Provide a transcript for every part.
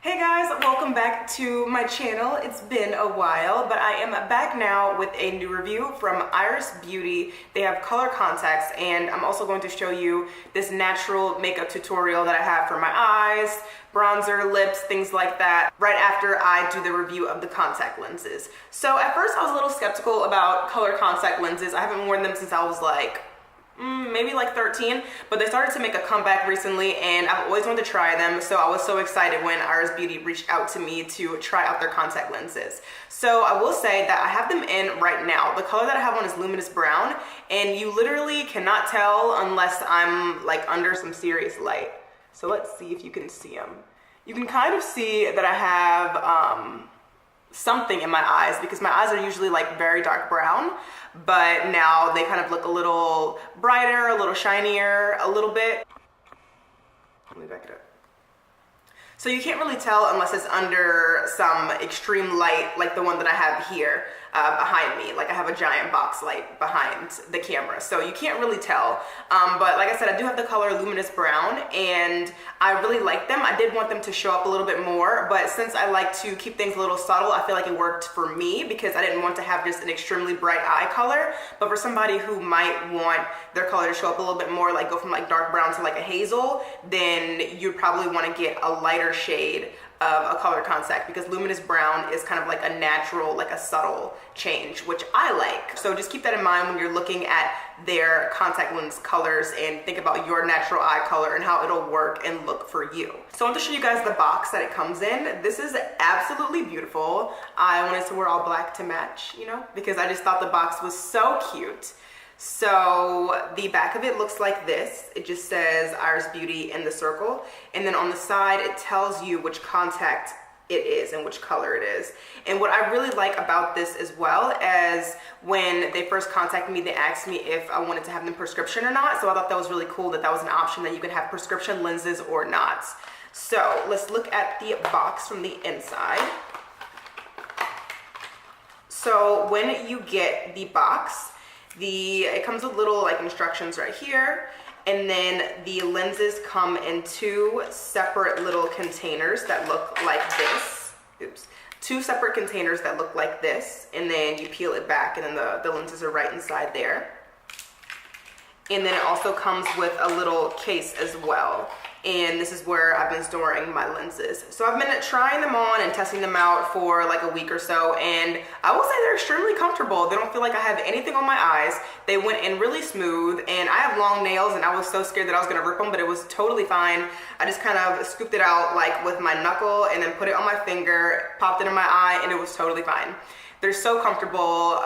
Hey guys, welcome back to my channel. It's been a while, but I am back now with a new review from Iris Beauty. They have color contacts, and I'm also going to show you this natural makeup tutorial that I have for my eyes, bronzer, lips, things like that, right after I do the review of the contact lenses. So at first I was a little skeptical about color contact lenses. I haven't worn them since I was maybe 13, but they started to make a comeback recently and I've always wanted to try them, so I was so excited when Iris Beauty reached out to me to try out their contact lenses. So I will say that I have them in right now. The color that I have on is luminous brown, and you literally cannot tell unless I'm under some serious light. So let's see if you can see them. You can kind of see that I have something in my eyes because my eyes are usually very dark brown, but now they kind of look a little brighter, a little shinier, a little bit. Let me back it up. So you can't really tell unless it's under some extreme light like the one that I have here behind me. I have a giant box light behind the camera, so you can't really tell. But like I said, I do have the color luminous brown and I really like them. I did want them to show up a little bit more, but since I like to keep things a little subtle, I feel like it worked for me because I didn't want to have just an extremely bright eye color. But for somebody who might want their color to show up a little bit more, go from dark brown to a hazel, then you'd probably want to get a lighter shade of a color contact because luminous brown is kind of a natural, a subtle change, which I like. So just keep that in mind when you're looking at their contact lens colors and think about your natural eye color and how it'll work and look for you. So I want to show you guys the box that it comes in. This is absolutely beautiful. I wanted to wear all black to match, because I just thought the box was so cute. So the back of it looks like this. It just says Iris Beauty in the circle. And then on the side, it tells you which contact it is and which color it is. And what I really like about this as well as when they first contacted me, they asked me if I wanted to have them prescription or not. So I thought that was really cool that that was an option that you could have prescription lenses or not. So let's look at the box from the inside. So when you get the box, it comes with little instructions right here, and then the lenses come in two separate little containers that look like this. Oops. Two separate containers that look like this, and then you peel it back and then the lenses are right inside there. And then it also comes with a little case as well. And this is where I've been storing my lenses. So I've been trying them on and testing them out for a week or so, and I will say they're extremely comfortable. They don't feel like I have anything on my eyes. They went in really smooth, and I have long nails and I was so scared that I was gonna rip them, but it was totally fine. I just kind of scooped it out with my knuckle and then put it on my finger, popped it in my eye, and it was totally fine. They're so comfortable.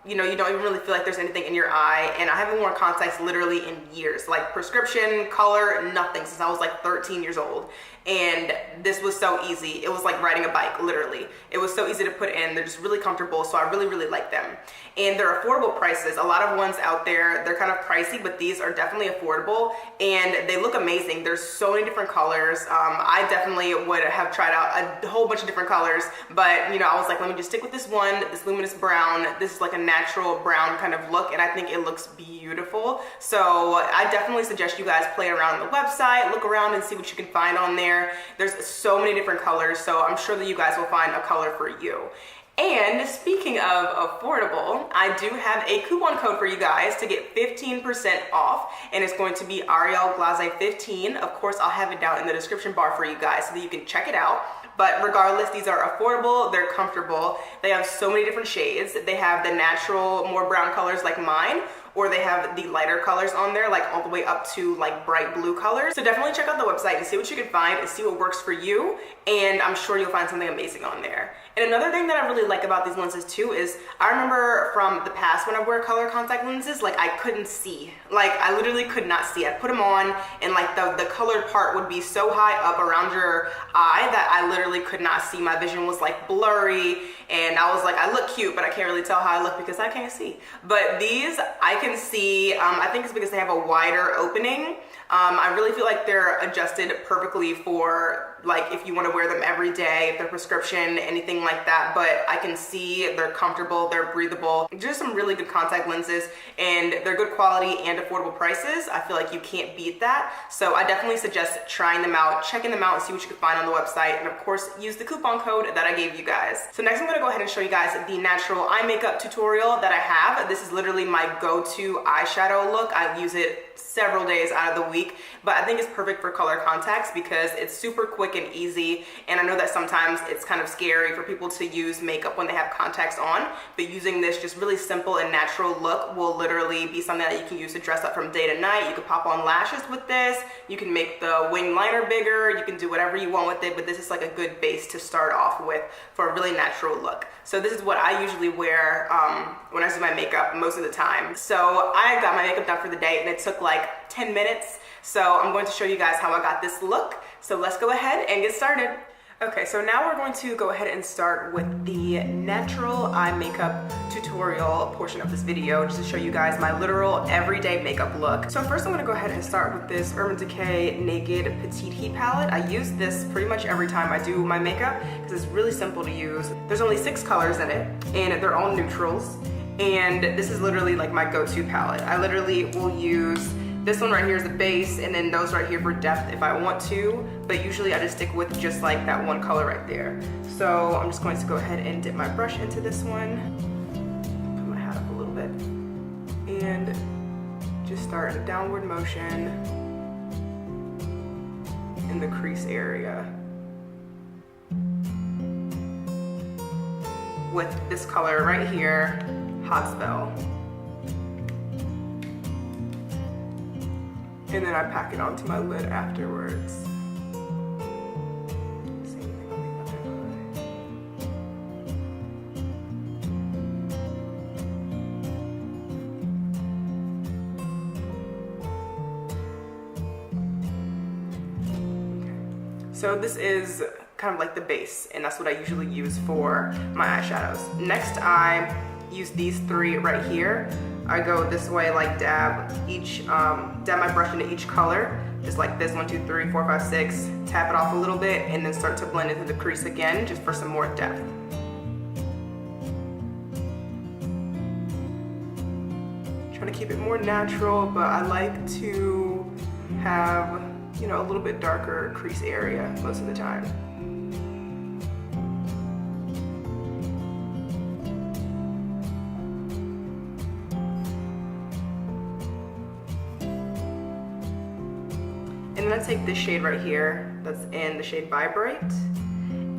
You don't even really feel like there's anything in your eye, and I haven't worn contacts literally in years, prescription, color, nothing, since I was 13 years old. And this was so easy. It was like riding a bike, literally. It was so easy to put in. They're just really comfortable, so I really, really like them. And they're affordable prices. A lot of ones out there, they're kind of pricey, but these are definitely affordable, and they look amazing. There's so many different colors. I definitely would have tried out a whole bunch of different colors, but I was like, let me just stick with this one, this luminous brown. This is a natural brown kind of look, and I think it looks beautiful. So I definitely suggest you guys play around on the website, look around and see what you can find on there. There's so many different colors, so I'm sure that you guys will find a color for you. And speaking of affordable, I do have a coupon code for you guys to get 15% off, and it's going to be Ariel Glaze 15. Of course, I'll have it down in the description bar for you guys so that you can check it out. But regardless, these are affordable, they're comfortable, they have so many different shades. They have the natural, more brown colors like mine, or they have the lighter colors on there, all the way up to bright blue colors. So definitely check out the website and see what you can find and see what works for you, and I'm sure you'll find something amazing on there. And another thing that I really like about these lenses too is I remember from the past when I wear color contact lenses, I couldn't see. I literally could not see. I'd put them on and the colored part would be so high up around your eye that I literally could not see. My vision was blurry, and I was I look cute, but I can't really tell how I look because I can't see. But these, I can see. I think it's because they have a wider opening. I really feel like they're adjusted perfectly for like if you want to wear them every day, if they're prescription, anything like that. But I can see they're comfortable, they're breathable. Just some really good contact lenses, and they're good quality and affordable prices. I feel like you can't beat that. So I definitely suggest trying them out, checking them out, and see what you can find on the website. And of course, use the coupon code that I gave you guys. So next I'm gonna go ahead and show you guys the natural eye makeup tutorial that I have. This is literally my go-to eyeshadow look. I use it several days out of the week, but I think it's perfect for color contacts because it's super quick and easy. And I know that sometimes it's kind of scary for people to use makeup when they have contacts on, but using this just really simple and natural look will literally be something that you can use to dress up from day to night. You can pop on lashes with this, you can make the wing liner bigger, you can do whatever you want with it, but this is like a good base to start off with for a really natural look. So this is what I usually wear when I do my makeup most of the time. So I got my makeup done for the day and it took like 10 minutes. So I'm going to show you guys how I got this look. So let's go ahead and get started. Okay, so now we're going to go ahead and start with the natural eye makeup tutorial portion of this video, just to show you guys my literal everyday makeup look. So first I'm gonna go ahead and start with this Urban Decay Naked Petite Heat palette. I use this pretty much every time I do my makeup because it's really simple to use. There's only 6 colors in it and they're all neutrals. And this is literally like my go-to palette. I literally will use this one right here is the base, and then those right here for depth if I want to, but usually I just stick with just like that one color right there. So I'm just going to go ahead and dip my brush into this one, put my hat up a little bit, and just start a downward motion in the crease area with this color right here, Hot Spell. And then I pack it onto my lid afterwards. Same thing on the other eye. Okay. So this is kind of like the base, and that's what I usually use for my eyeshadows. Next, I use these 3 right here. I go this way, like dab my brush into each color, just like this, 1, 2, 3, 4, 5, 6, tap it off a little bit, and then start to blend into the crease again, just for some more depth. Trying to keep it more natural, but I like to have, you know, a little bit darker crease area most of the time. And then I take this shade right here, that's in the shade Vibrate,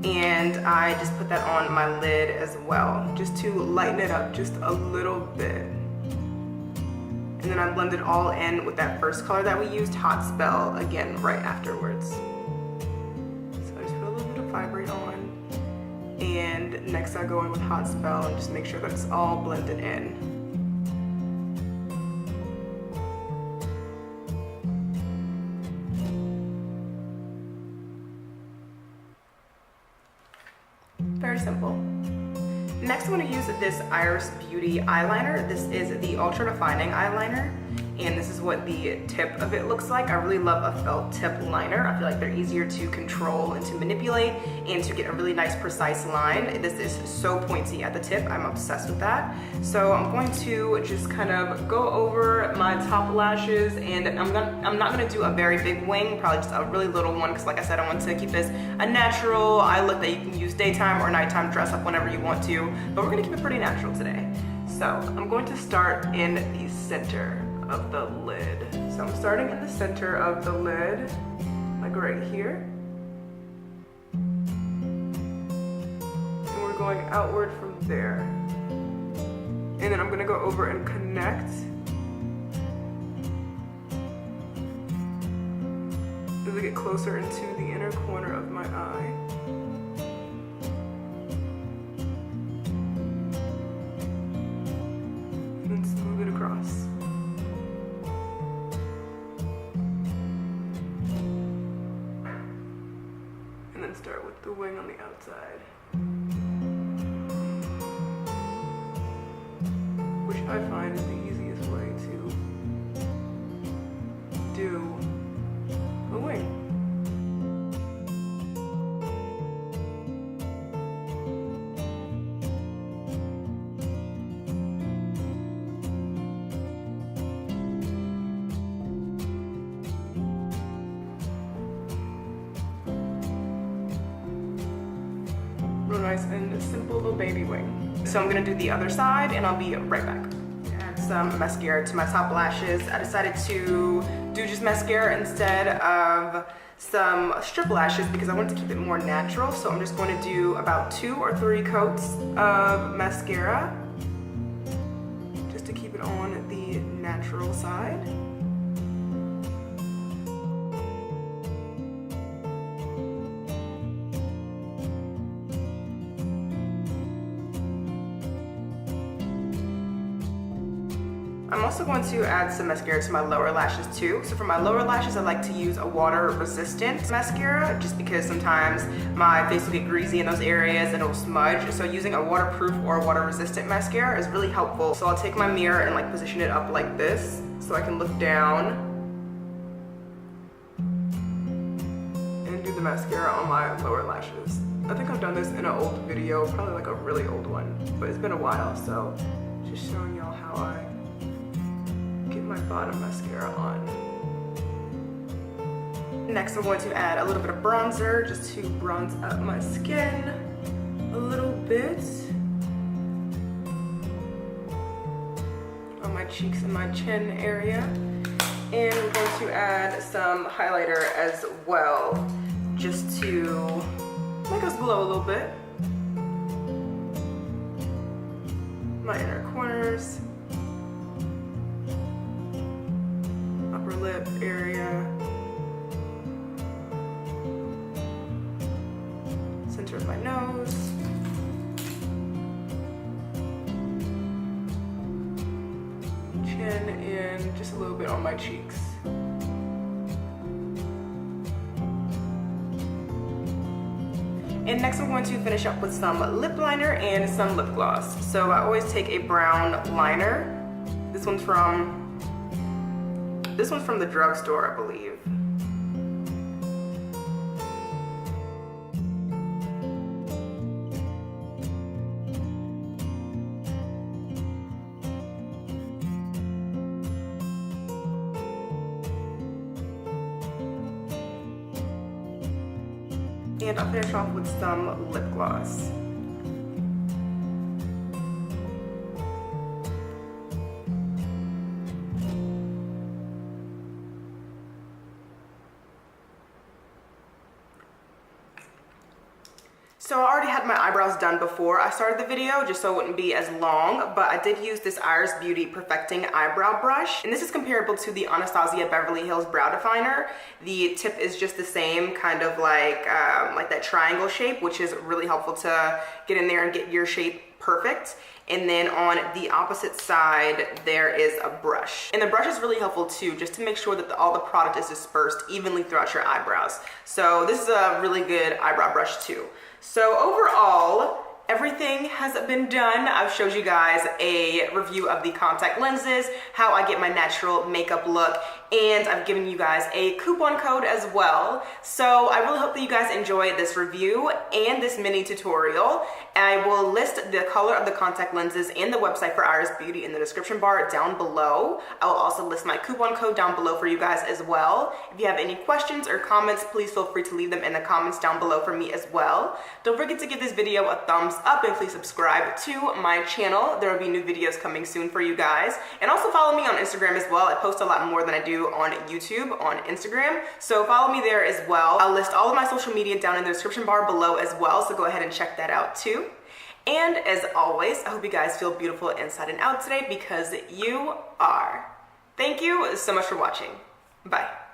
and I just put that on my lid as well, just to lighten it up just a little bit. And then I blend it all in with that first color that we used, Hot Spell, again right afterwards. So I just put a little bit of Vibrate on, and next I go in with Hot Spell and just make sure that it's all blended in. Very simple. Next I'm going to use this Iris Beauty eyeliner. This is the Ultra Defining eyeliner, and this is what the tip of it looks like. I really love a felt tip liner. I feel like they're easier to control and to manipulate and to get a really nice precise line. This is so pointy at the tip. I'm obsessed with that. So I'm going to just kind of go over my top lashes, and I'm not going to do a very big wing, probably just a really little one, because like I said, I want to keep this a natural eye look that you can use daytime or nighttime, dress up whenever you want to, but we're going to keep it pretty natural today. So I'm going to start in the center of the lid. So I'm starting in the center of the lid, like right here. And we're going outward from there. And then I'm gonna go over and connect. As I get closer into the inner corner of my eye. And then smooth it across. And then start with the wing on the outside, which I find is the easiest way to do nice and simple little baby wing. So I'm gonna do the other side and I'll be right back. Add some mascara to my top lashes. I decided to do just mascara instead of some strip lashes because I wanted to keep it more natural. So I'm just going to do about 2 or 3 coats of mascara just to keep it on the natural side. I'm also going to add some mascara to my lower lashes too. So for my lower lashes, I like to use a water resistant mascara just because sometimes my face will get greasy in those areas and it'll smudge. So using a waterproof or water resistant mascara is really helpful. So I'll take my mirror and like position it up like this so I can look down and do the mascara on my lower lashes. I think I've done this in an old video, probably like a really old one, but it's been a while, so just showing y'all how I get my bottom mascara on. Next, I'm going to add a little bit of bronzer just to bronze up my skin a little bit on my cheeks and my chin area. And we're going to add some highlighter as well just to make us glow a little bit. My inner corners, upper lip area, center of my nose, chin, and just a little bit on my cheeks. And next I'm going to finish up with some lip liner and some lip gloss. So I always take a brown liner. This one's from the drugstore, I believe. And I'll finish off with some lip gloss. So I already had my eyebrows done before I started the video, just so it wouldn't be as long, but I did use this Iris Beauty Perfecting Eyebrow Brush, and this is comparable to the Anastasia Beverly Hills Brow Definer. The tip is just the same, kind of like that triangle shape, which is really helpful to get in there and get your shape perfect. And then on the opposite side, there is a brush. And the brush is really helpful too, just to make sure that all the product is dispersed evenly throughout your eyebrows. So this is a really good eyebrow brush too. So overall, everything has been done. I've showed you guys a review of the contact lenses, how I get my natural makeup look, and I've given you guys a coupon code as well. So I really hope that you guys enjoy this review and this mini tutorial. I will list the color of the contact lenses and the website for Iris Beauty in the description bar down below. I will also list my coupon code down below for you guys as well. If you have any questions or comments, please feel free to leave them in the comments down below for me as well. Don't forget to give this video a thumbs up and please subscribe to my channel. There will be new videos coming soon for you guys. And also follow me on Instagram as well. I post a lot more than I do on YouTube on Instagram. So follow me there as well. I'll list all of my social media down in the description bar below as well. So go ahead and check that out too. And as always, I hope you guys feel beautiful inside and out today because you are. Thank you so much for watching. Bye.